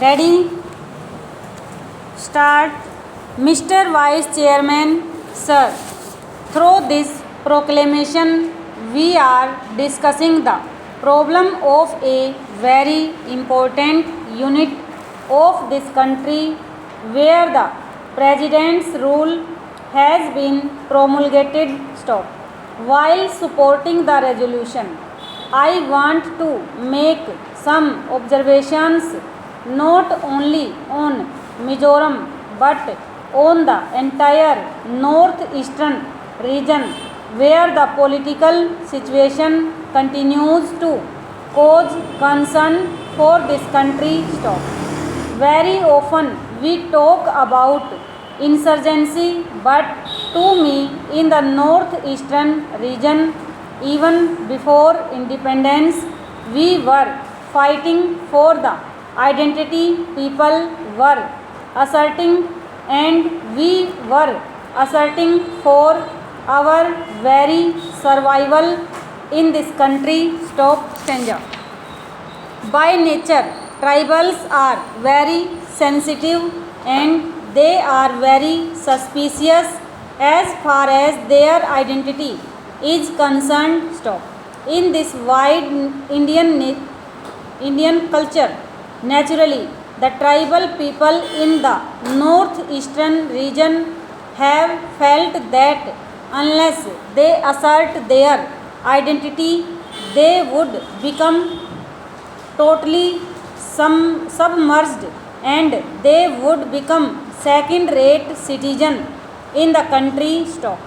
Ready? Start. Mr. Vice Chairman, Sir, through this proclamation, we are discussing the problem of a very important unit of this country where the President's rule has been promulgated. Stop. While supporting the resolution, I want to make some observations not only on Mizoram but on the entire northeastern region where the political situation continues to cause concern for this country. Stop. Very often we talk about insurgency, but to me, in the northeastern region, even before independence, we were fighting for the identity people were asserting, and we were asserting for our very survival in this country. Stop. Stanza. By nature, tribals are very sensitive and they are very suspicious as far as their identity is concerned. Stop. In this wide Indian culture, naturally, the tribal people in the northeastern region have felt that unless they assert their identity, they would become totally submerged and they would become second rate citizen in the country. Stop.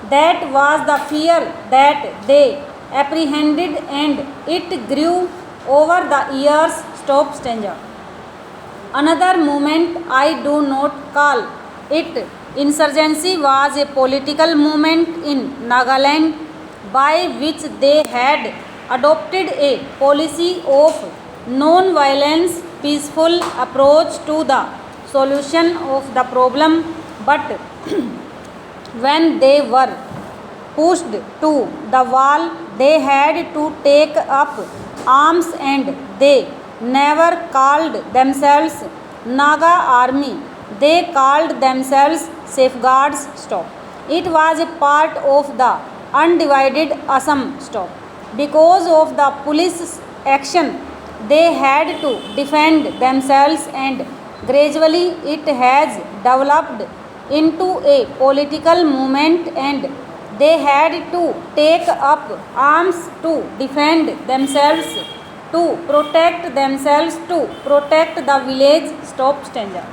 That was the fear that they apprehended and it grew over the years. Stop. Stanza. Another movement I do not call it insurgency was a political movement in Nagaland by which they had adopted a policy of non-violence, peaceful approach to the solution of the problem, but when they were pushed to the wall, they had to take up arms and they never called themselves Naga Army. They called themselves Safeguards. Stop. It was a part of the undivided Assam. Stop. Because of the police action, they had to defend themselves and gradually it has developed into a political movement and they had to take up arms to defend themselves, to protect themselves, to protect the village. Stop. Stanza.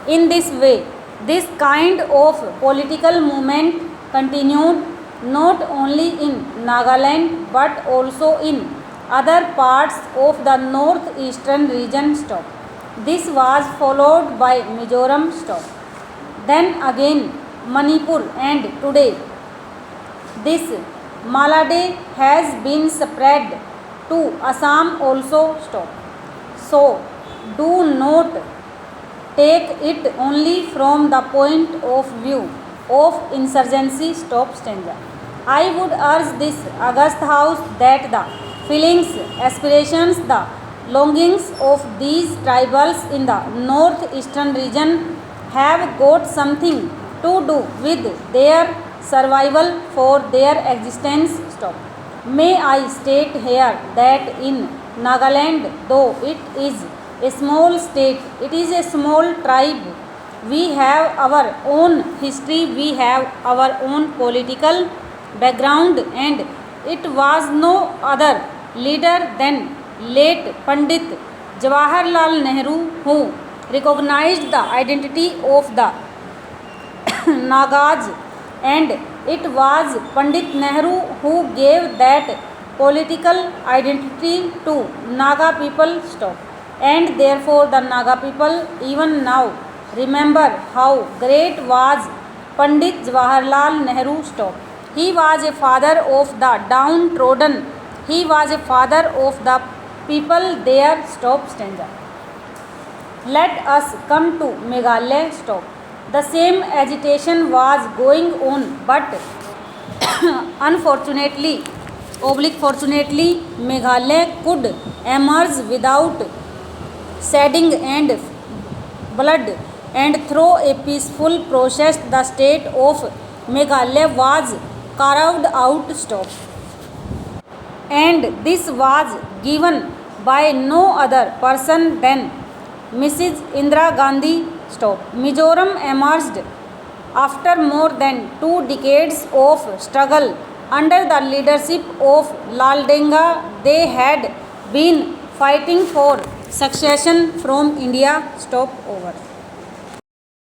In this way, this kind of political movement continued not only in Nagaland but also in other parts of the northeastern region. Stop. This was followed by Mizoram. Stop. Then again Manipur, and today this malady has been spread to Assam also. Stop. So do not take it only from the point of view of insurgency. Stop. Stanza. I would urge this august house that the feelings, aspirations, the longings of these tribals in the northeastern region have got something to do with their survival for their existence. Stop. May I state here that in Nagaland, though it is a small state, it is a small tribe. We have our own history, we have our own political background, and it was no other leader than late Pandit Jawaharlal Nehru who recognized the identity of the Nagas, and it was Pandit Nehru who gave that political identity to Naga people. Stop. And therefore the Naga people even now remember how great was Pandit Jawaharlal Nehru. Stop. He was a father of the downtrodden. He was a father of the people there. Stop. Stanza. Let us come to Meghalaya. Stop. The same agitation was going on, but unfortunately, fortunately, Meghalaya could emerge without shedding and blood, and through a peaceful process the state of Meghalaya was carved out. Stop. And this was given by no other person than Mrs. Indira Gandhi. Stop. Mizoram emerged after more than 2 decades of struggle under the leadership of Laldenga. They had been fighting for succession from India. Stop. Over.